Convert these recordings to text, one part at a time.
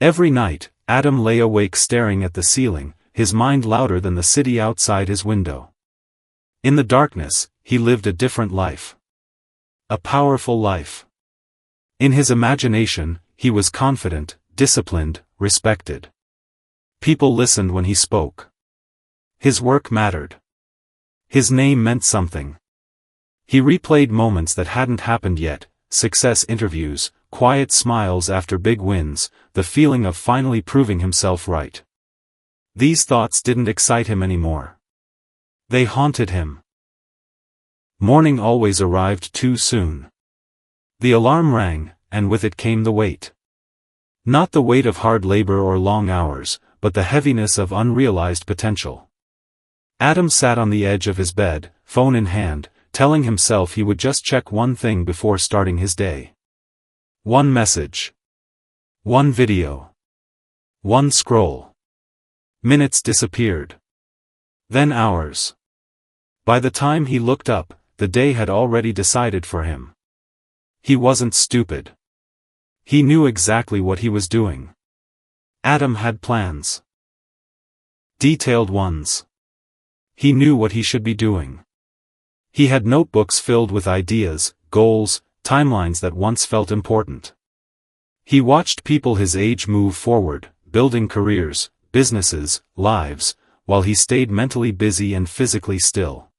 Every night, Adam lay awake staring at the ceiling, his mind louder than the city outside his window. In the darkness, he lived a different life. A powerful life. In his imagination, he was confident, disciplined, respected. People listened when he spoke. His work mattered. His name meant something. He replayed moments that hadn't happened yet, success interviews, quiet smiles after big wins, the feeling of finally proving himself right. These thoughts didn't excite him anymore. They haunted him. Morning always arrived too soon. The alarm rang, and with it came the weight. Not the weight of hard labor or long hours, but the heaviness of unrealized potential. Adam sat on the edge of his bed, phone in hand, telling himself he would just check one thing before starting his day. One message. One video. One scroll. Minutes disappeared. Then hours. By the time he looked up, the day had already decided for him. He wasn't stupid. He knew exactly what he was doing. Adam had plans. Detailed ones. He knew what he should be doing. He had notebooks filled with ideas, goals, timelines that once felt important. He watched people his age move forward, building careers, businesses, lives, while he stayed mentally busy and physically still.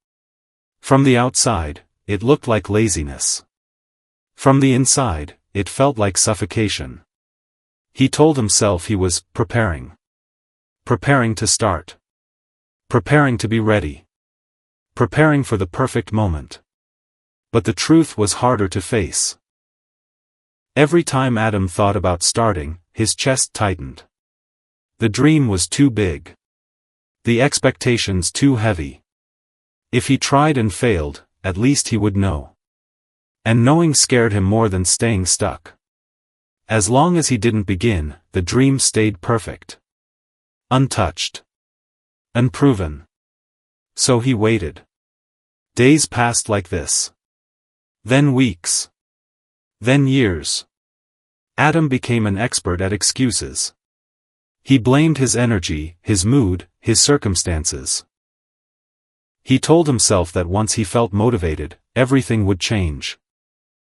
From the outside, it looked like laziness. From the inside, it felt like suffocation. He told himself he was preparing. Preparing to start. Preparing to be ready. Preparing for the perfect moment. But the truth was harder to face. Every time Adam thought about starting, his chest tightened. The dream was too big. The expectations too heavy. If he tried and failed, at least he would know. And knowing scared him more than staying stuck. As long as he didn't begin, the dream stayed perfect. Untouched. Unproven. So he waited. Days passed like this. Then weeks. Then years. Adam became an expert at excuses. He blamed his energy, his mood, his circumstances. He told himself that once he felt motivated, everything would change.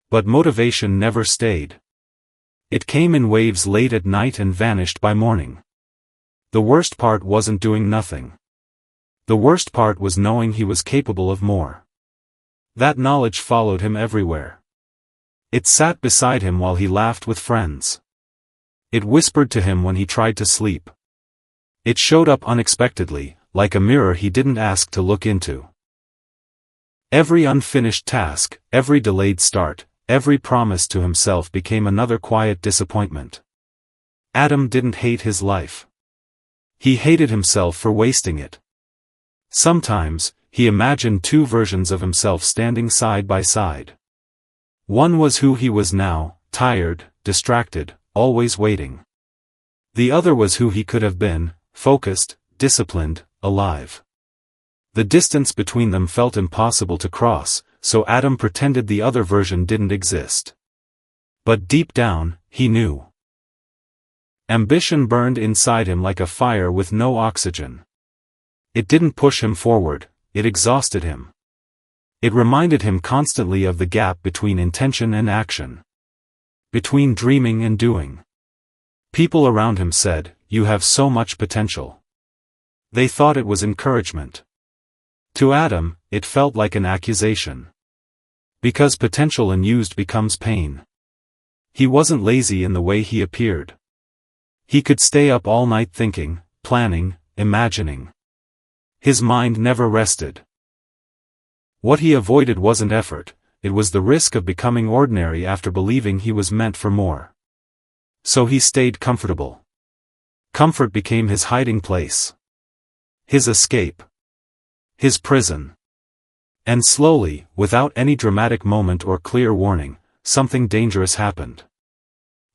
But motivation never stayed. It came in waves late at night and vanished by morning. The worst part wasn't doing nothing. The worst part was knowing he was capable of more. That knowledge followed him everywhere. It sat beside him while he laughed with friends. It whispered to him when he tried to sleep. It showed up unexpectedly, like a mirror he didn't ask to look into. Every unfinished task, every delayed start, every promise to himself became another quiet disappointment. Adam didn't hate his life. He hated himself for wasting it. Sometimes, he imagined two versions of himself standing side by side. One was who he was now, tired, distracted, always waiting. The other was who he could have been, focused, disciplined, alive. The distance between them felt impossible to cross, so Adam pretended the other version didn't exist. But deep down, he knew. Ambition burned inside him like a fire with no oxygen. It didn't push him forward, it exhausted him. It reminded him constantly of the gap between intention and action. Between dreaming and doing. People around him said, "You have so much potential." They thought it was encouragement. To Adam, it felt like an accusation. Because potential unused becomes pain. He wasn't lazy in the way he appeared. He could stay up all night thinking, planning, imagining. His mind never rested. What he avoided wasn't effort, it was the risk of becoming ordinary after believing he was meant for more. So he stayed comfortable. Comfort became his hiding place. His escape. His prison. And slowly, without any dramatic moment or clear warning, something dangerous happened.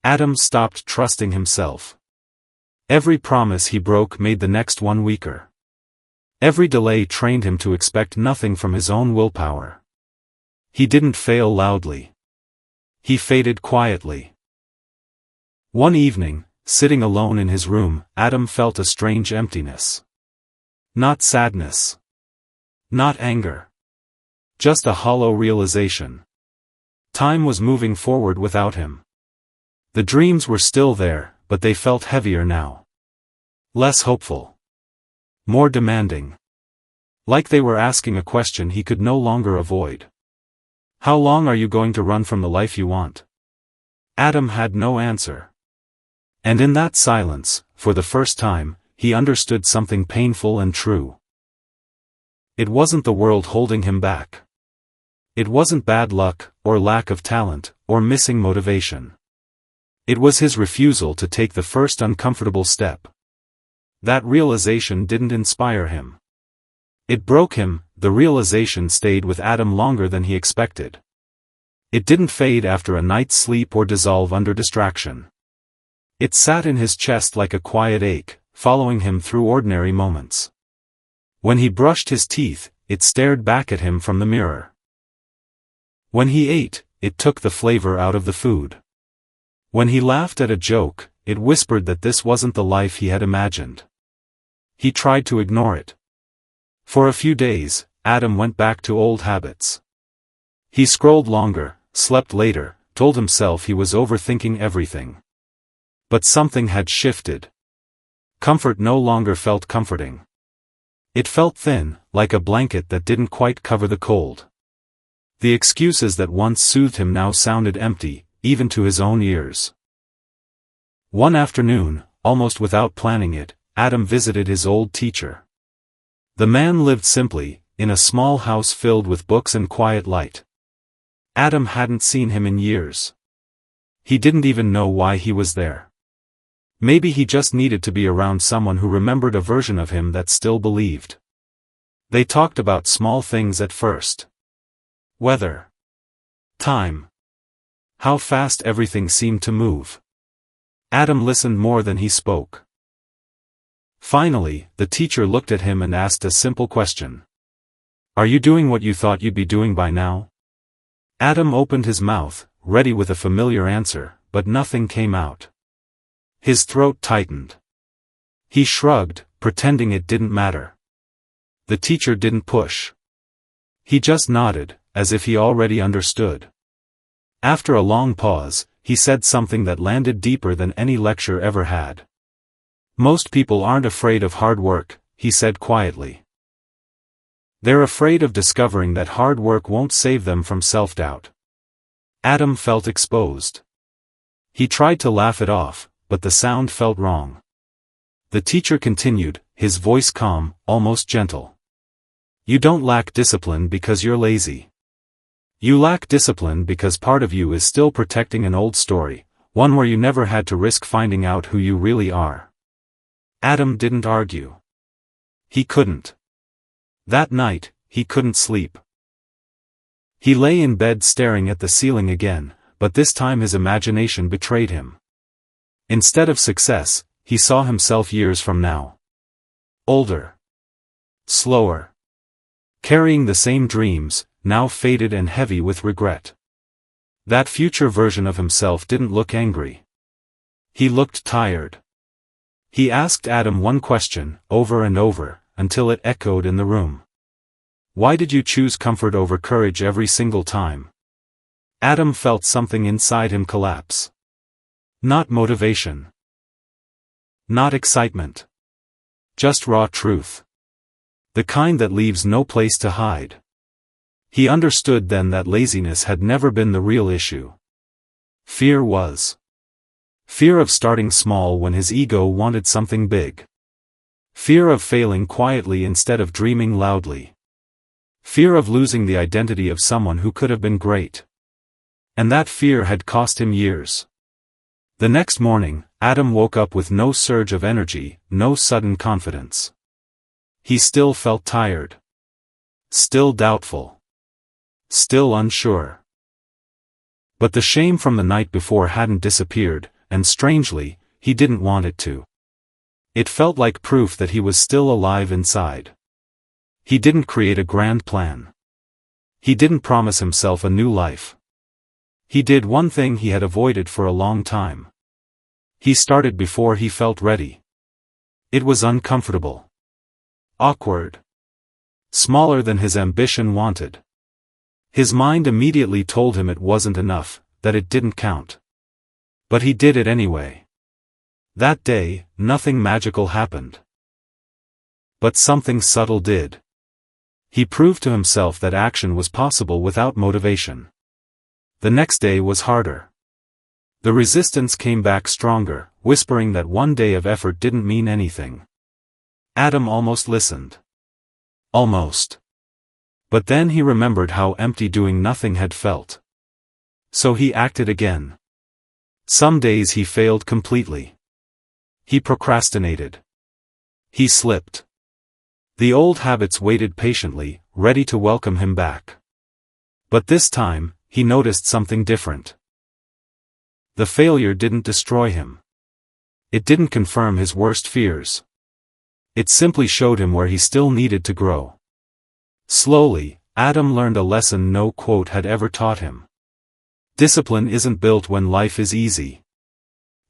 Adam stopped trusting himself. Every promise he broke made the next one weaker. Every delay trained him to expect nothing from his own willpower. He didn't fail loudly. He faded quietly. One evening, sitting alone in his room, Adam felt a strange emptiness. Not sadness. Not anger. Just a hollow realization. Time was moving forward without him. The dreams were still there, but they felt heavier now. Less hopeful. More demanding. Like they were asking a question he could no longer avoid. How long are you going to run from the life you want? Adam had no answer. And in that silence, for the first time, he understood something painful and true. It wasn't the world holding him back. It wasn't bad luck, or lack of talent, or missing motivation. It was his refusal to take the first uncomfortable step. That realization didn't inspire him. It broke him. The realization stayed with Adam longer than he expected. It didn't fade after a night's sleep or dissolve under distraction. It sat in his chest like a quiet ache, following him through ordinary moments. When he brushed his teeth, it stared back at him from the mirror. When he ate, it took the flavor out of the food. When he laughed at a joke, it whispered that this wasn't the life he had imagined. He tried to ignore it. For a few days, Adam went back to old habits. He scrolled longer, slept later, told himself he was overthinking everything. But something had shifted. Comfort no longer felt comforting. It felt thin, like a blanket that didn't quite cover the cold. The excuses that once soothed him now sounded empty, even to his own ears. One afternoon, almost without planning it, Adam visited his old teacher. The man lived simply, in a small house filled with books and quiet light. Adam hadn't seen him in years. He didn't even know why he was there. Maybe he just needed to be around someone who remembered a version of him that still believed. They talked about small things at first. Weather. Time. How fast everything seemed to move. Adam listened more than he spoke. Finally, the teacher looked at him and asked a simple question. Are you doing what you thought you'd be doing by now? Adam opened his mouth, ready with a familiar answer, but nothing came out. His throat tightened. He shrugged, pretending it didn't matter. The teacher didn't push. He just nodded, as if he already understood. After a long pause, he said something that landed deeper than any lecture ever had. Most people aren't afraid of hard work, he said quietly. They're afraid of discovering that hard work won't save them from self-doubt. Adam felt exposed. He tried to laugh it off, but the sound felt wrong. The teacher continued, his voice calm, almost gentle. You don't lack discipline because you're lazy. You lack discipline because part of you is still protecting an old story, one where you never had to risk finding out who you really are. Adam didn't argue. He couldn't. That night, he couldn't sleep. He lay in bed staring at the ceiling again, but this time his imagination betrayed him. Instead of success, he saw himself years from now. Older. Slower. Carrying the same dreams, now faded and heavy with regret. That future version of himself didn't look angry. He looked tired. He asked Adam one question, over and over, until it echoed in the room. Why did you choose comfort over courage every single time? Adam felt something inside him collapse. Not motivation. Not excitement. Just raw truth. The kind that leaves no place to hide. He understood then that laziness had never been the real issue. Fear was. Fear of starting small when his ego wanted something big. Fear of failing quietly instead of dreaming loudly. Fear of losing the identity of someone who could have been great. And that fear had cost him years. The next morning, Adam woke up with no surge of energy, no sudden confidence. He still felt tired. Still doubtful. Still unsure. But the shame from the night before hadn't disappeared, and strangely, he didn't want it to. It felt like proof that he was still alive inside. He didn't create a grand plan. He didn't promise himself a new life. He did one thing he had avoided for a long time. He started before he felt ready. It was uncomfortable. Awkward. Smaller than his ambition wanted. His mind immediately told him it wasn't enough, that it didn't count. But he did it anyway. That day, nothing magical happened. But something subtle did. He proved to himself that action was possible without motivation. The next day was harder. The resistance came back stronger, whispering that one day of effort didn't mean anything. Adam almost listened. Almost. But then he remembered how empty doing nothing had felt. So he acted again. Some days he failed completely. He procrastinated. He slipped. The old habits waited patiently, ready to welcome him back. But this time, he noticed something different. The failure didn't destroy him. It didn't confirm his worst fears. It simply showed him where he still needed to grow. Slowly, Adam learned a lesson no quote had ever taught him. Discipline isn't built when life is easy.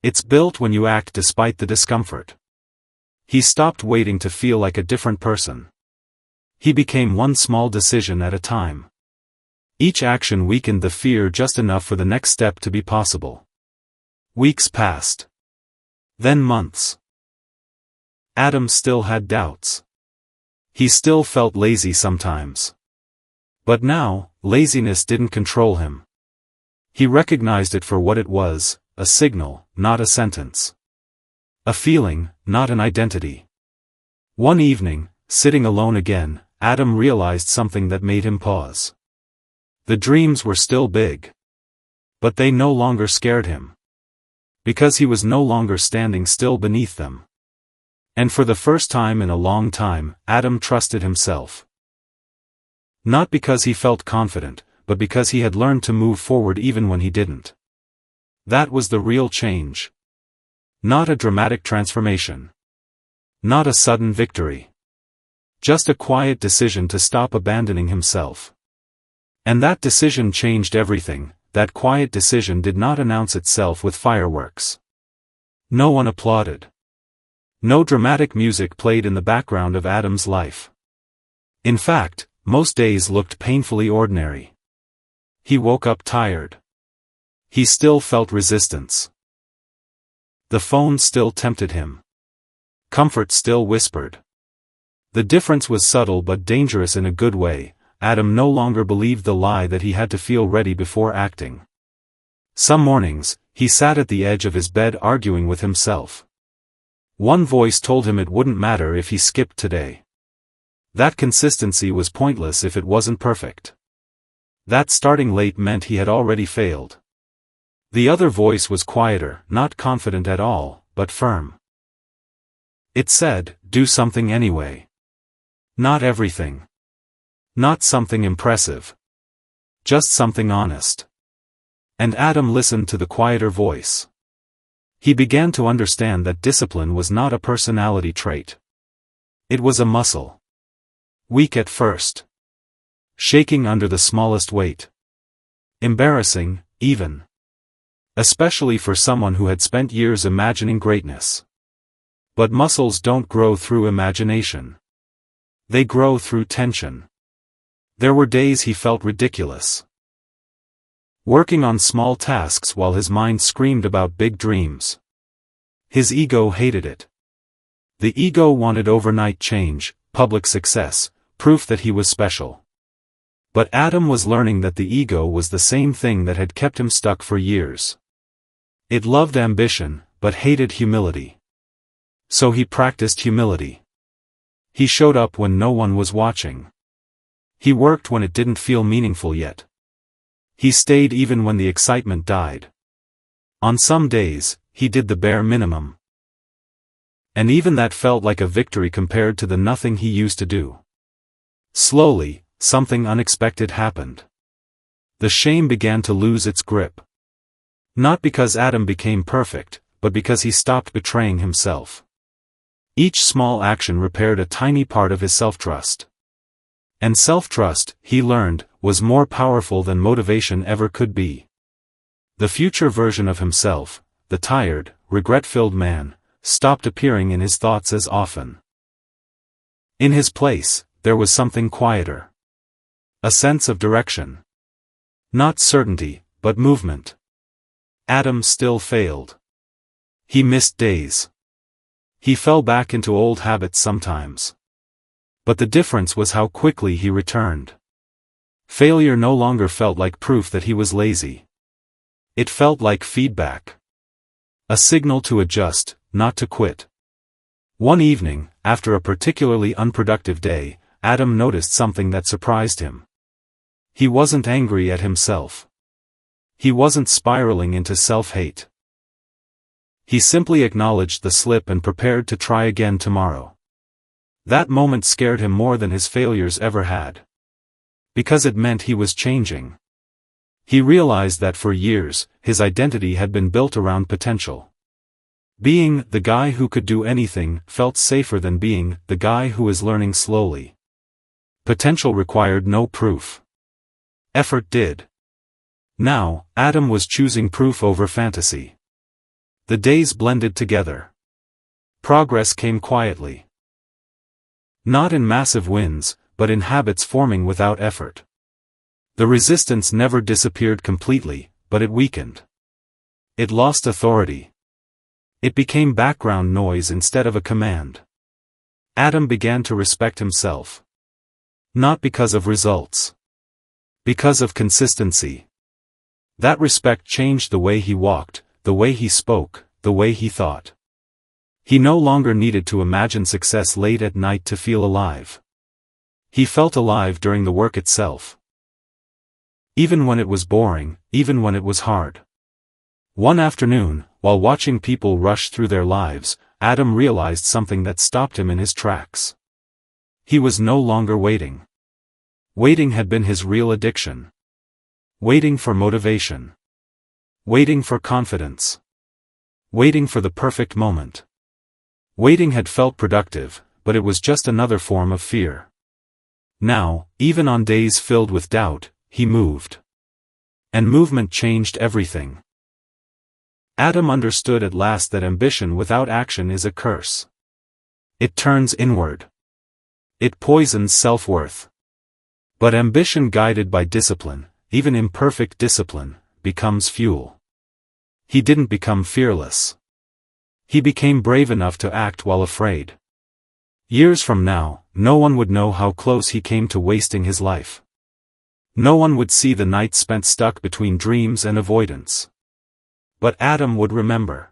It's built when you act despite the discomfort. He stopped waiting to feel like a different person. He became one small decision at a time. Each action weakened the fear just enough for the next step to be possible. Weeks passed. Then months. Adam still had doubts. He still felt lazy sometimes. But now, laziness didn't control him. He recognized it for what it was, a signal, not a sentence. A feeling, not an identity. One evening, sitting alone again, Adam realized something that made him pause. The dreams were still big. But they no longer scared him. Because he was no longer standing still beneath them. And for the first time in a long time, Adam trusted himself. Not because he felt confident, but because he had learned to move forward even when he didn't. That was the real change. Not a dramatic transformation. Not a sudden victory. Just a quiet decision to stop abandoning himself. And that decision changed everything. That quiet decision did not announce itself with fireworks. No one applauded. No dramatic music played in the background of Adam's life. In fact, most days looked painfully ordinary. He woke up tired. He still felt resistance. The phone still tempted him. Comfort still whispered. The difference was subtle but dangerous in a good way. Adam no longer believed the lie that he had to feel ready before acting. Some mornings, he sat at the edge of his bed arguing with himself. One voice told him it wouldn't matter if he skipped today. That consistency was pointless if it wasn't perfect. That starting late meant he had already failed. The other voice was quieter, not confident at all, but firm. It said, do something anyway. Not everything. Not something impressive. Just something honest. And Adam listened to the quieter voice. He began to understand that discipline was not a personality trait. It was a muscle. Weak at first. Shaking under the smallest weight. Embarrassing, even. Especially for someone who had spent years imagining greatness. But muscles don't grow through imagination. They grow through tension. There were days he felt ridiculous. Working on small tasks while his mind screamed about big dreams. His ego hated it. The ego wanted overnight change, public success, proof that he was special. But Adam was learning that the ego was the same thing that had kept him stuck for years. It loved ambition, but hated humility. So he practiced humility. He showed up when no one was watching. He worked when it didn't feel meaningful yet. He stayed even when the excitement died. On some days, he did the bare minimum. And even that felt like a victory compared to the nothing he used to do. Slowly, something unexpected happened. The shame began to lose its grip. Not because Adam became perfect, but because he stopped betraying himself. Each small action repaired a tiny part of his self-trust. And self-trust, he learned, was more powerful than motivation ever could be. The future version of himself, the tired, regret-filled man, stopped appearing in his thoughts as often. In his place, there was something quieter. A sense of direction. Not certainty, but movement. Adam still failed. He missed days. He fell back into old habits sometimes. But the difference was how quickly he returned. Failure no longer felt like proof that he was lazy. It felt like feedback. A signal to adjust, not to quit. One evening, after a particularly unproductive day, Adam noticed something that surprised him. He wasn't angry at himself. He wasn't spiraling into self-hate. He simply acknowledged the slip and prepared to try again tomorrow. That moment scared him more than his failures ever had. Because it meant he was changing. He realized that for years, his identity had been built around potential. Being the guy who could do anything felt safer than being the guy who is learning slowly. Potential required no proof. Effort did. Now, Adam was choosing proof over fantasy. The days blended together. Progress came quietly. Not in massive wins, but in habits forming without effort. The resistance never disappeared completely, but it weakened. It lost authority. It became background noise instead of a command. Adam began to respect himself. Not because of results. Because of consistency. That respect changed the way he walked, the way he spoke, the way he thought. He no longer needed to imagine success late at night to feel alive. He felt alive during the work itself. Even when it was boring, even when it was hard. One afternoon, while watching people rush through their lives, Adam realized something that stopped him in his tracks. He was no longer waiting. Waiting had been his real addiction. Waiting for motivation. Waiting for confidence. Waiting for the perfect moment. Waiting had felt productive, but it was just another form of fear. Now, even on days filled with doubt, he moved. And movement changed everything. Adam understood at last that ambition without action is a curse. It turns inward. It poisons self-worth. But ambition guided by discipline, even imperfect discipline, becomes fuel. He didn't become fearless. He became brave enough to act while afraid. Years from now, no one would know how close he came to wasting his life. No one would see the night spent stuck between dreams and avoidance. But Adam would remember.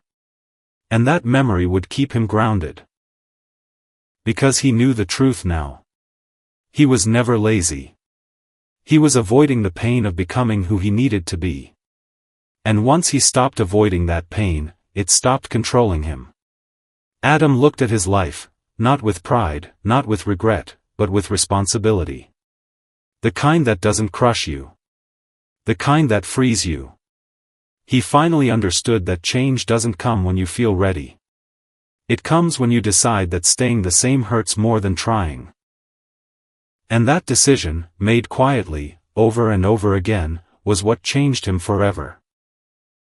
And that memory would keep him grounded. Because he knew the truth now. He was never lazy. He was avoiding the pain of becoming who he needed to be. And once he stopped avoiding that pain, it stopped controlling him. Adam looked at his life, not with pride, not with regret, but with responsibility. The kind that doesn't crush you. The kind that frees you. He finally understood that change doesn't come when you feel ready. It comes when you decide that staying the same hurts more than trying. And that decision, made quietly, over and over again, was what changed him forever.